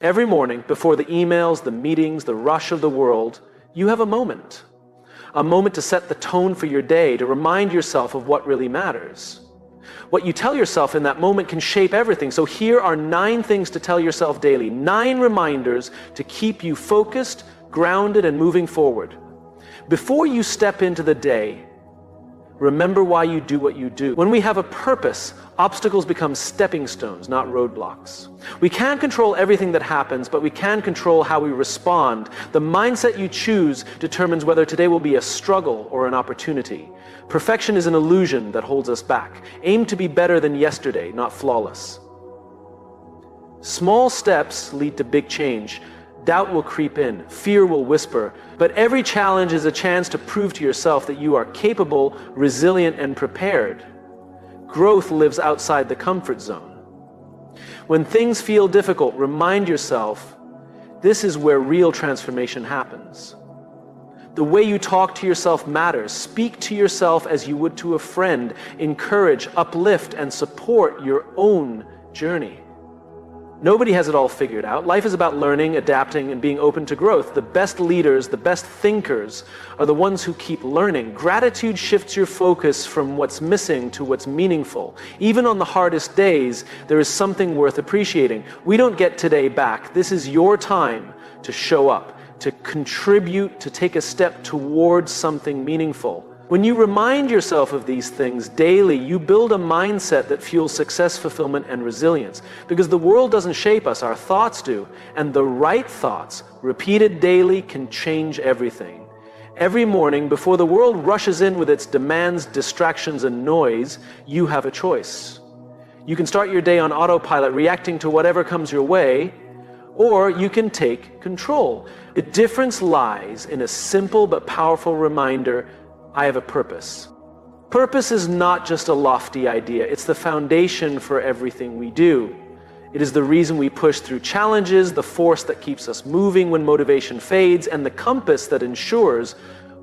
Every morning, before the emails, the meetings, the rush of the world, you have a moment. A moment to set the tone for your day, to remind yourself of what really matters. What you tell yourself in that moment can shape everything. So here are 9 things to tell yourself daily. 9 reminders to keep you focused, grounded, and moving forward. Before you step into the day, remember why you do what you do. When we have a purpose, obstacles become stepping stones, not roadblocks. We can't control everything that happens, but we can control how we respond. The mindset you choose determines whether today will be a struggle or an opportunity. Perfection is an illusion that holds us back. Aim to be better than yesterday, not flawless. Small steps lead to big change. Doubt will creep in, fear will whisper, but every challenge is a chance to prove to yourself that you are capable, resilient, and prepared. Growth lives outside the comfort zone. When things feel difficult, remind yourself, this is where real transformation happens. The way you talk to yourself matters. Speak to yourself as you would to a friend. Encourage, uplift, and support your own journey. Nobody has it all figured out. Life is about learning, adapting, and being open to growth. The best leaders, the best thinkers are the ones who keep learning. Gratitude shifts your focus from what's missing to what's meaningful. Even on the hardest days, there is something worth appreciating. We don't get today back. This is your time to show up, to contribute, to take a step towards something meaningful. When you remind yourself of these things daily, you build a mindset that fuels success, fulfillment, and resilience. Because the world doesn't shape us, our thoughts do. And the right thoughts, repeated daily, can change everything. Every morning, before the world rushes in with its demands, distractions, and noise, you have a choice. You can start your day on autopilot, reacting to whatever comes your way, or you can take control. The difference lies in a simple but powerful reminder: I have a purpose. Purpose is not just a lofty idea. It's the foundation for everything we do. It is the reason we push through challenges, the force that keeps us moving when motivation fades, and the compass that ensures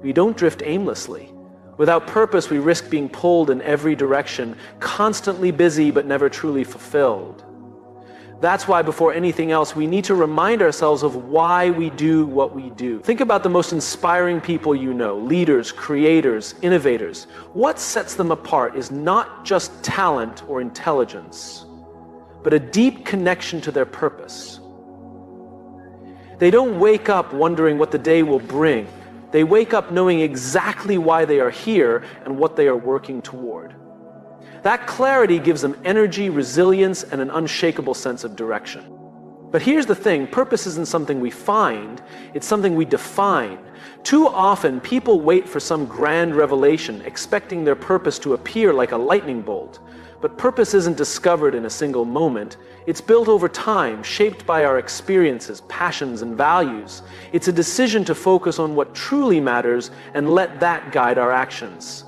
we don't drift aimlessly. Without purpose, we risk being pulled in every direction, constantly busy but never truly fulfilled. That's why before anything else, we need to remind ourselves of why we do what we do. Think about the most inspiring people you know, leaders, creators, innovators. What sets them apart is not just talent or intelligence, but a deep connection to their purpose. They don't wake up wondering what the day will bring. They wake up knowing exactly why they are here and what they are working toward. That clarity gives them energy, resilience, and an unshakable sense of direction. But here's the thing, purpose isn't something we find, it's something we define. Too often, people wait for some grand revelation, expecting their purpose to appear like a lightning bolt. But purpose isn't discovered in a single moment. It's built over time, shaped by our experiences, passions, and values. It's a decision to focus on what truly matters and let that guide our actions.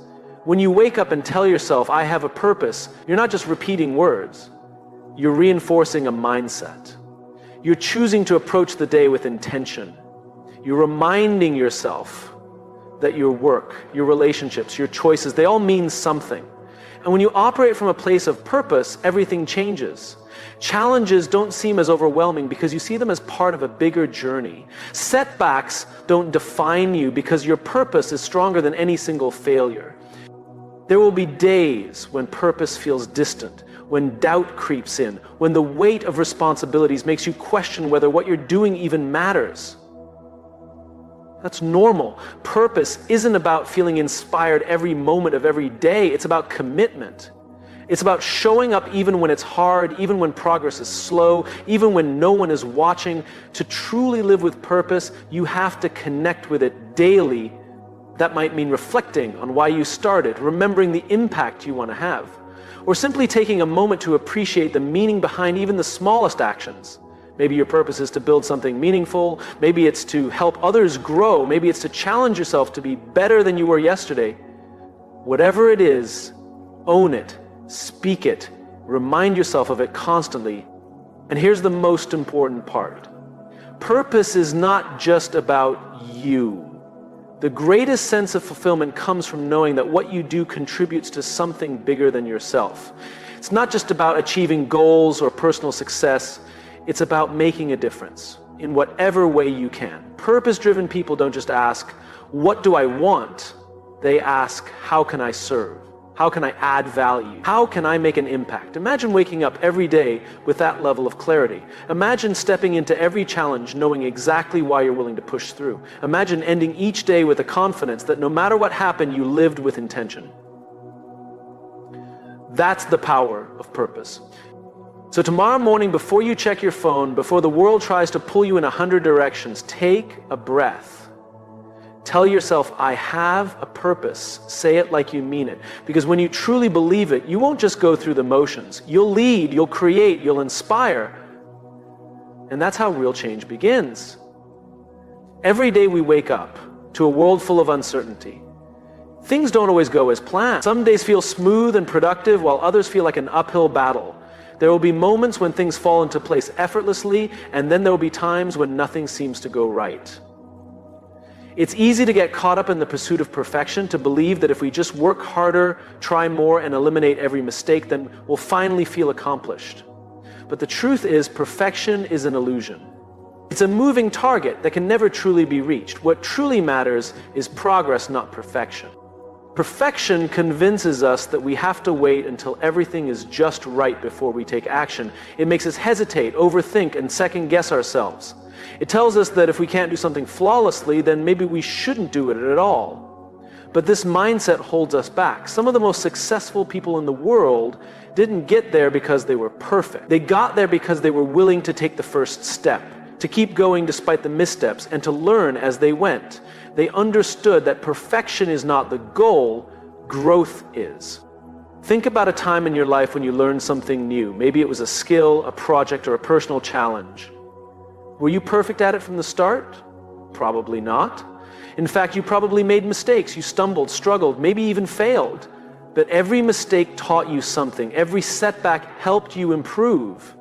When you wake up and tell yourself, I have a purpose, you're not just repeating words. You're reinforcing a mindset. You're choosing to approach the day with intention. You're reminding yourself that your work, your relationships, your choices, they all mean something. And when you operate from a place of purpose, everything changes. Challenges don't seem as overwhelming because you see them as part of a bigger journey. Setbacks don't define you because your purpose is stronger than any single failure. There will be days when purpose feels distant, when doubt creeps in, when the weight of responsibilities makes you question whether what you're doing even matters. That's normal. Purpose isn't about feeling inspired every moment of every day. It's about commitment. It's about showing up even when it's hard, even when progress is slow, even when no one is watching. To truly live with purpose, you have to connect with it daily. That might mean reflecting on why you started, remembering the impact you want to have, or simply taking a moment to appreciate the meaning behind even the smallest actions. Maybe your purpose is to build something meaningful. Maybe it's to help others grow. Maybe it's to challenge yourself to be better than you were yesterday. Whatever it is, own it, speak it, remind yourself of it constantly. And here's the most important part. Purpose is not just about you. The greatest sense of fulfillment comes from knowing that what you do contributes to something bigger than yourself. It's not just about achieving goals or personal success. It's about making a difference in whatever way you can. Purpose-driven people don't just ask, what do I want? They ask, how can I serve? How can I add value? How can I make an impact? Imagine waking up every day with that level of clarity. Imagine stepping into every challenge knowing exactly why you're willing to push through. Imagine ending each day with the confidence that no matter what happened, you lived with intention. That's the power of purpose. So tomorrow morning, before you check your phone, before the world tries to pull you in 100 directions, take a breath. Tell yourself, I have a purpose. Say it like you mean it. Because when you truly believe it, you won't just go through the motions. You'll lead, you'll create, you'll inspire. And that's how real change begins. Every day we wake up to a world full of uncertainty. Things don't always go as planned. Some days feel smooth and productive, while others feel like an uphill battle. There will be moments when things fall into place effortlessly, and then there will be times when nothing seems to go right. It's easy to get caught up in the pursuit of perfection, to believe that if we just work harder, try more, and eliminate every mistake, then we'll finally feel accomplished. But the truth is, perfection is an illusion. It's a moving target that can never truly be reached. What truly matters is progress, not perfection. Perfection convinces us that we have to wait until everything is just right before we take action. It makes us hesitate, overthink, and second-guess ourselves. It tells us that if we can't do something flawlessly, then maybe we shouldn't do it at all. But this mindset holds us back. Some of the most successful people in the world didn't get there because they were perfect. They got there because they were willing to take the first step, to keep going despite the missteps, and to learn as they went. They understood that perfection is not the goal, growth is. Think about a time in your life when you learned something new. Maybe it was a skill, a project, or a personal challenge. Were you perfect at it from the start? Probably not. In fact, you probably made mistakes. You stumbled, struggled, maybe even failed. But every mistake taught you something. Every setback helped you improve.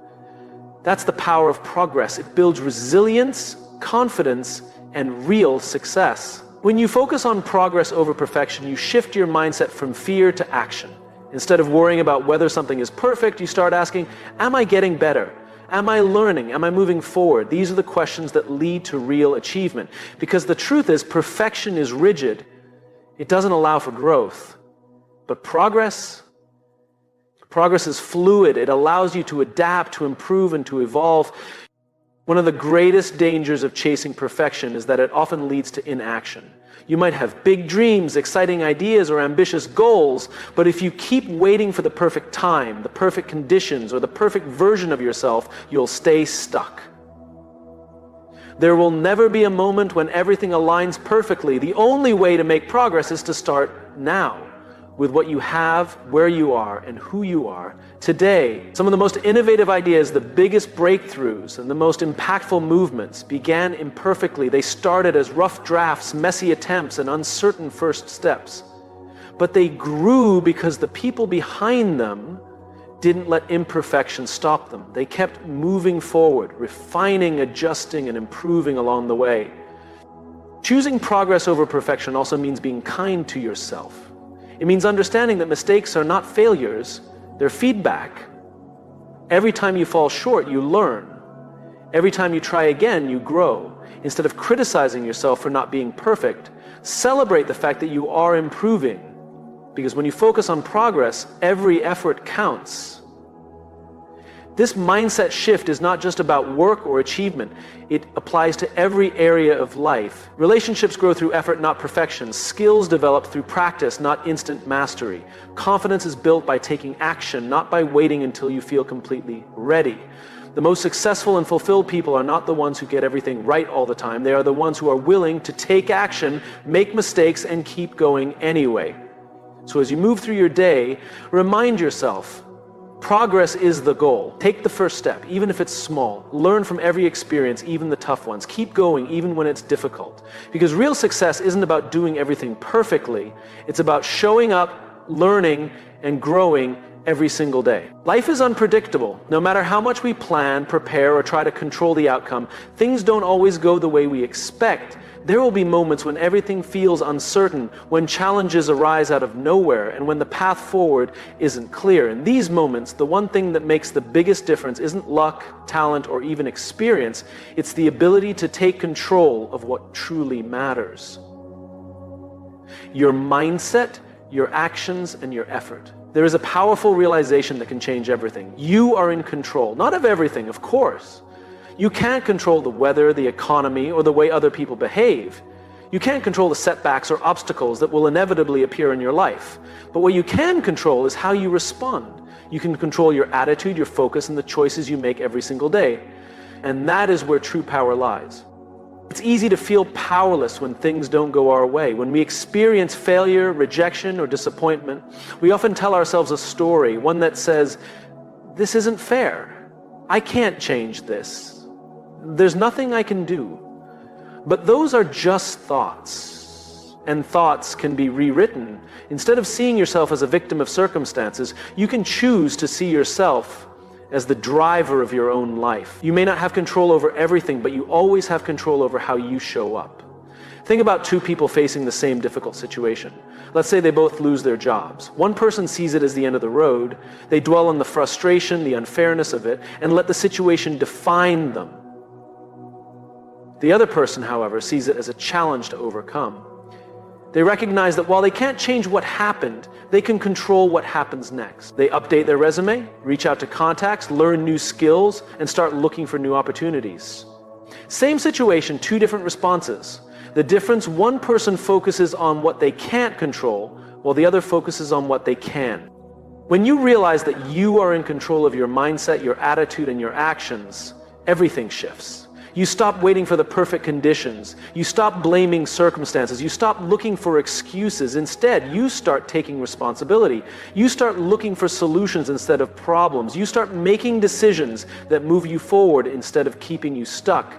That's the power of progress. It builds resilience, confidence, and real success. When you focus on progress over perfection, you shift your mindset from fear to action. Instead of worrying about whether something is perfect, you start asking, am I getting better? Am I learning? Am I moving forward? These are the questions that lead to real achievement. Because the truth is, perfection is rigid. It doesn't allow for growth. But progress is fluid. It allows you to adapt, to improve, and to evolve. One of the greatest dangers of chasing perfection is that it often leads to inaction. You might have big dreams, exciting ideas, or ambitious goals, but if you keep waiting for the perfect time, the perfect conditions, or the perfect version of yourself, you'll stay stuck. There will never be a moment when everything aligns perfectly. The only way to make progress is to start now, with what you have, where you are, and who you are today. Some of the most innovative ideas, the biggest breakthroughs, and the most impactful movements began imperfectly. They started as rough drafts, messy attempts, and uncertain first steps. But they grew because the people behind them didn't let imperfection stop them. They kept moving forward, refining, adjusting, and improving along the way. Choosing progress over perfection also means being kind to yourself. It means understanding that mistakes are not failures, they're feedback. Every time you fall short, you learn. Every time you try again, you grow. Instead of criticizing yourself for not being perfect, celebrate the fact that you are improving. Because when you focus on progress, every effort counts. This mindset shift is not just about work or achievement. It applies to every area of life. Relationships grow through effort, not perfection. Skills develop through practice, not instant mastery. Confidence is built by taking action, not by waiting until you feel completely ready. The most successful and fulfilled people are not the ones who get everything right all the time. They are the ones who are willing to take action, make mistakes, and keep going anyway. So as you move through your day, remind yourself, progress is the goal. Take the first step, even if it's small. Learn from every experience, even the tough ones. Keep going, even when it's difficult. Because real success isn't about doing everything perfectly. It's about showing up, learning, and growing every single day. Life is unpredictable. No matter how much we plan, prepare, or try to control the outcome, things don't always go the way we expect. There will be moments when everything feels uncertain, when challenges arise out of nowhere, and when the path forward isn't clear. In these moments, the one thing that makes the biggest difference isn't luck, talent, or even experience. It's the ability to take control of what truly matters. Your mindset, your actions, and your effort. There is a powerful realization that can change everything. You are in control, not of everything, of course. You can't control the weather, the economy, or the way other people behave. You can't control the setbacks or obstacles that will inevitably appear in your life. But what you can control is how you respond. You can control your attitude, your focus, and the choices you make every single day. And that is where true power lies. It's easy to feel powerless when things don't go our way. When we experience failure, rejection, or disappointment, we often tell ourselves a story, one that says, "This isn't fair. I can't change this. There's nothing I can do." But those are just thoughts, and thoughts can be rewritten. Instead of seeing yourself as a victim of circumstances, you can choose to see yourself as the driver of your own life. You may not have control over everything, but you always have control over how you show up. Think about two people facing the same difficult situation. Let's say they both lose their jobs. One person sees it as the end of the road. They dwell on the frustration, the unfairness of it, and let the situation define them. The other person, however, sees it as a challenge to overcome. They recognize that while they can't change what happened, they can control what happens next. They update their resume, reach out to contacts, learn new skills, and start looking for new opportunities. Same situation, two different responses. The difference, one person focuses on what they can't control, while the other focuses on what they can. When you realize that you are in control of your mindset, your attitude, and your actions, everything shifts. You stop waiting for the perfect conditions. You stop blaming circumstances. You stop looking for excuses. Instead, you start taking responsibility. You start looking for solutions instead of problems. You start making decisions that move you forward instead of keeping you stuck.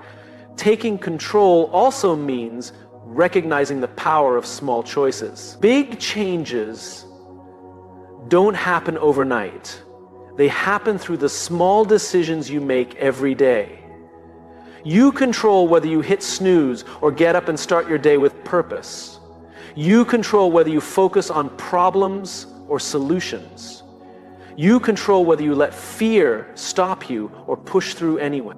Taking control also means recognizing the power of small choices. Big changes don't happen overnight. They happen through the small decisions you make every day. You control whether you hit snooze or get up and start your day with purpose. You control whether you focus on problems or solutions. You control whether you let fear stop you or push through anyway.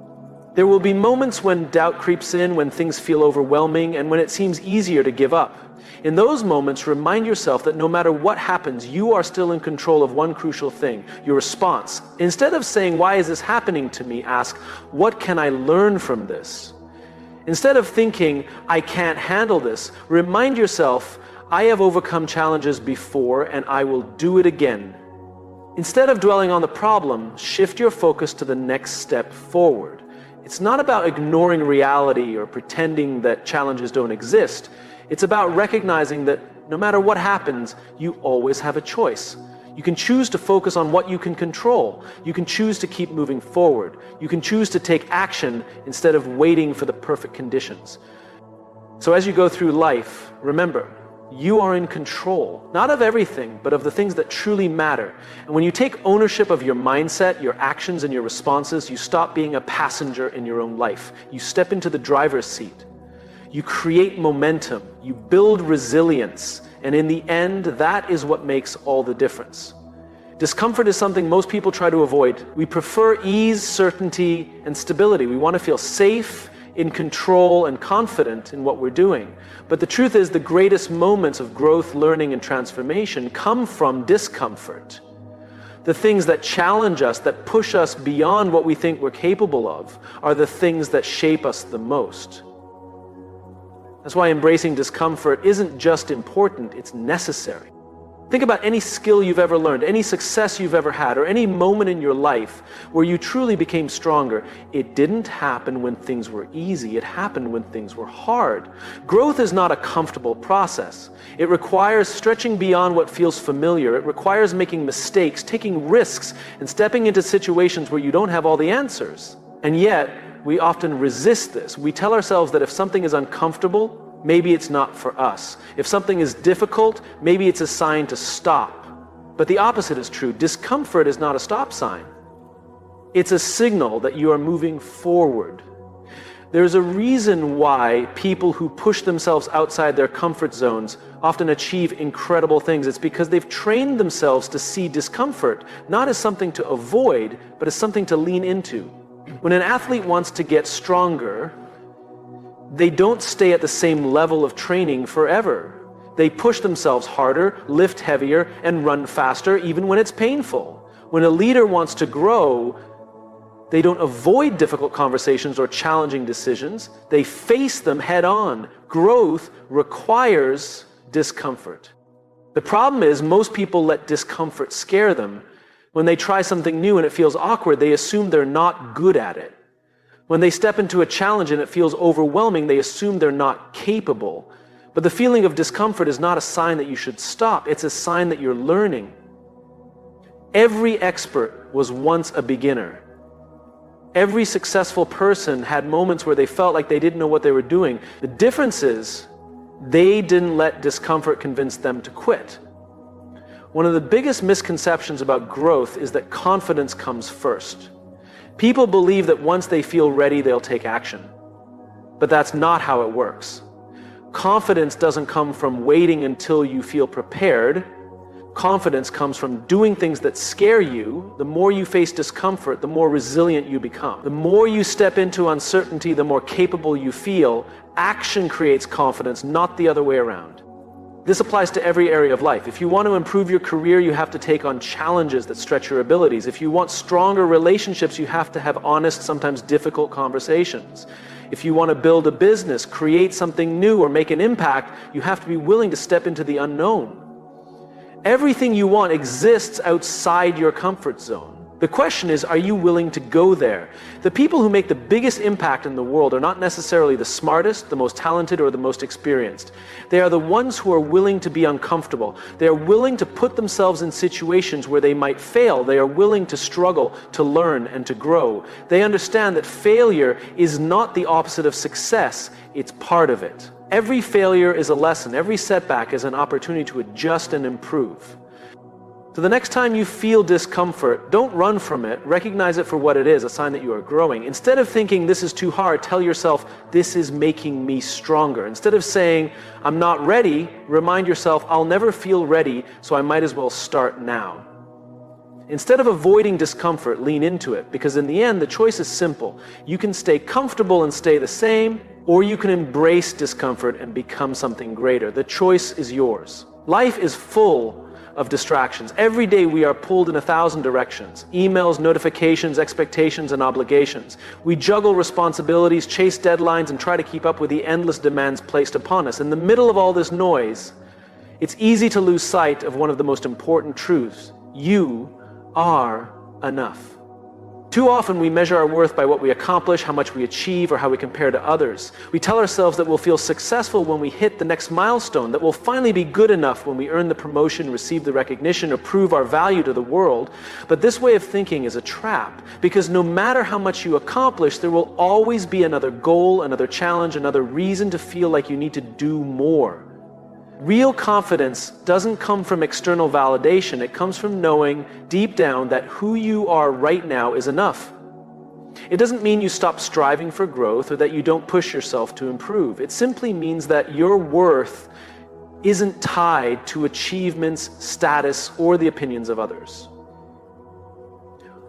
There will be moments when doubt creeps in, when things feel overwhelming, and when it seems easier to give up. In those moments, remind yourself that no matter what happens, you are still in control of one crucial thing, your response. Instead of saying, "Why is this happening to me?" ask, "What can I learn from this?" Instead of thinking, "I can't handle this," remind yourself, "I have overcome challenges before and I will do it again." Instead of dwelling on the problem, shift your focus to the next step forward. It's not about ignoring reality or pretending that challenges don't exist. It's about recognizing that no matter what happens, you always have a choice. You can choose to focus on what you can control. You can choose to keep moving forward. You can choose to take action instead of waiting for the perfect conditions. So as you go through life, remember, you are in control, not of everything, but of the things that truly matter. And when you take ownership of your mindset, your actions, and your responses, you stop being a passenger in your own life. You step into the driver's seat. You create momentum, you build resilience, and in the end, that is what makes all the difference. Discomfort is something most people try to avoid. We prefer ease, certainty, and stability. We want to feel safe, in control, and confident in what we're doing. But the truth is, the greatest moments of growth, learning, and transformation come from discomfort. The things that challenge us, that push us beyond what we think we're capable of, are the things that shape us the most. That's why embracing discomfort isn't just important, it's necessary. Think about any skill you've ever learned, any success you've ever had, or any moment in your life where you truly became stronger. It didn't happen when things were easy, it happened when things were hard. Growth is not a comfortable process. It requires stretching beyond what feels familiar. It requires making mistakes, taking risks, and stepping into situations where you don't have all the answers. And yet, we often resist this. We tell ourselves that if something is uncomfortable, maybe it's not for us. If something is difficult, maybe it's a sign to stop. But the opposite is true. Discomfort is not a stop sign. It's a signal that you are moving forward. There's a reason why people who push themselves outside their comfort zones often achieve incredible things. It's because they've trained themselves to see discomfort not as something to avoid, but as something to lean into. When an athlete wants to get stronger, they don't stay at the same level of training forever. They push themselves harder, lift heavier, and run faster even when it's painful. When a leader wants to grow, they don't avoid difficult conversations or challenging decisions. They face them head on. Growth requires discomfort. The problem is most people let discomfort scare them. When they try something new and it feels awkward, they assume they're not good at it. When they step into a challenge and it feels overwhelming, they assume they're not capable. But the feeling of discomfort is not a sign that you should stop. It's a sign that you're learning. Every expert was once a beginner. Every successful person had moments where they felt like they didn't know what they were doing. The difference is they didn't let discomfort convince them to quit. One of the biggest misconceptions about growth is that confidence comes first. People believe that once they feel ready, they'll take action. But that's not how it works. Confidence doesn't come from waiting until you feel prepared. Confidence comes from doing things that scare you. The more you face discomfort, the more resilient you become. The more you step into uncertainty, the more capable you feel. Action creates confidence, not the other way around. This applies to every area of life. If you want to improve your career, you have to take on challenges that stretch your abilities. If you want stronger relationships, you have to have honest, sometimes difficult conversations. If you want to build a business, create something new, or make an impact, you have to be willing to step into the unknown. Everything you want exists outside your comfort zone. The question is, are you willing to go there? The people who make the biggest impact in the world are not necessarily the smartest, the most talented, or the most experienced. They are the ones who are willing to be uncomfortable. They are willing to put themselves in situations where they might fail. They are willing to struggle, to learn, and to grow. They understand that failure is not the opposite of success, it's part of it. Every failure is a lesson. Every setback is an opportunity to adjust and improve. So the next time you feel discomfort, don't run from it. Recognize it for what it is, a sign that you are growing. Instead of thinking this is too hard, tell yourself this is making me stronger. Instead of saying I'm not ready, remind yourself I'll never feel ready, so I might as well start now. Instead of avoiding discomfort, lean into it, because in the end, the choice is simple. You can stay comfortable and stay the same, or you can embrace discomfort and become something greater. The choice is yours. Life is full of distractions. Every day we are pulled in 1,000 directions. Emails, notifications, expectations, and obligations. We juggle responsibilities, chase deadlines, and try to keep up with the endless demands placed upon us. In the middle of all this noise, it's easy to lose sight of one of the most important truths. You are enough. Too often we measure our worth by what we accomplish, how much we achieve, or how we compare to others. We tell ourselves that we'll feel successful when we hit the next milestone, that we'll finally be good enough when we earn the promotion, receive the recognition, or prove our value to the world. But this way of thinking is a trap, because no matter how much you accomplish, there will always be another goal, another challenge, another reason to feel like you need to do more. Real confidence doesn't come from external validation. It comes from knowing deep down that who you are right now is enough. It doesn't mean you stop striving for growth or that you don't push yourself to improve. It simply means that your worth isn't tied to achievements, status, or the opinions of others.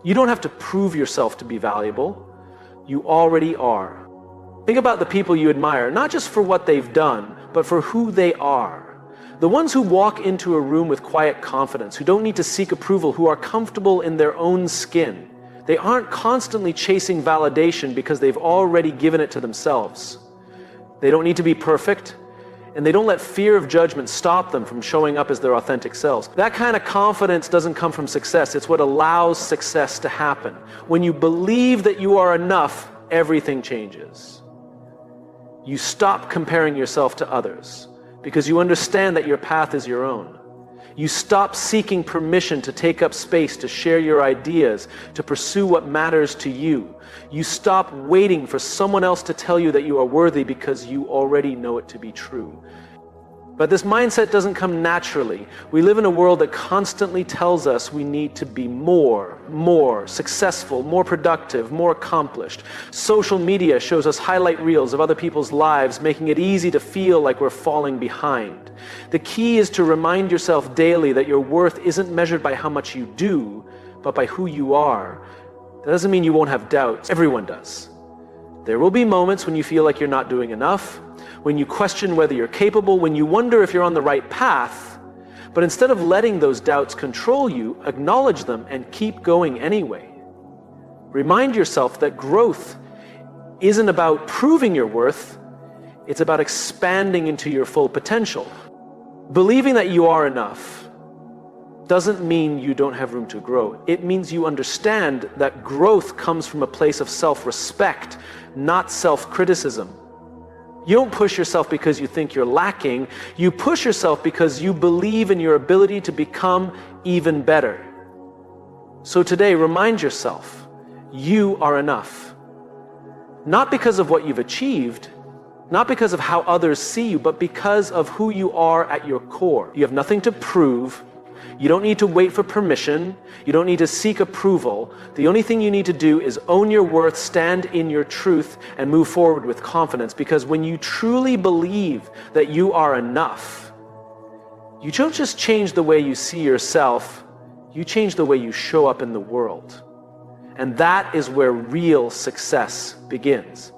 You don't have to prove yourself to be valuable. You already are. Think about the people you admire, not just for what they've done, but for who they are. The ones who walk into a room with quiet confidence, who don't need to seek approval, who are comfortable in their own skin. They aren't constantly chasing validation because they've already given it to themselves. They don't need to be perfect, and they don't let fear of judgment stop them from showing up as their authentic selves. That kind of confidence doesn't come from success. It's what allows success to happen. When you believe that you are enough, everything changes. You stop comparing yourself to others because you understand that your path is your own. You stop seeking permission to take up space, to share your ideas, to pursue what matters to you. You stop waiting for someone else to tell you that you are worthy because you already know it to be true. But this mindset doesn't come naturally. We live in a world that constantly tells us we need to be more successful, more productive, more accomplished. Social media shows us highlight reels of other people's lives, making it easy to feel like we're falling behind. The key is to remind yourself daily that your worth isn't measured by how much you do, but by who you are. That doesn't mean you won't have doubts. Everyone does. There will be moments when you feel like you're not doing enough, when you question whether you're capable, when you wonder if you're on the right path. But instead of letting those doubts control you, acknowledge them and keep going anyway. Remind yourself that growth isn't about proving your worth, it's about expanding into your full potential. Believing that you are enough doesn't mean you don't have room to grow. It means you understand that growth comes from a place of self-respect, not self-criticism. You don't push yourself because you think you're lacking. You push yourself because you believe in your ability to become even better. So today, remind yourself, you are enough. Not because of what you've achieved, not because of how others see you, but because of who you are at your core. You have nothing to prove. You don't need to wait for permission. You don't need to seek approval. The only thing you need to do is own your worth, stand in your truth, and move forward with confidence. Because when you truly believe that you are enough, you don't just change the way you see yourself, you change the way you show up in the world. And that is where real success begins.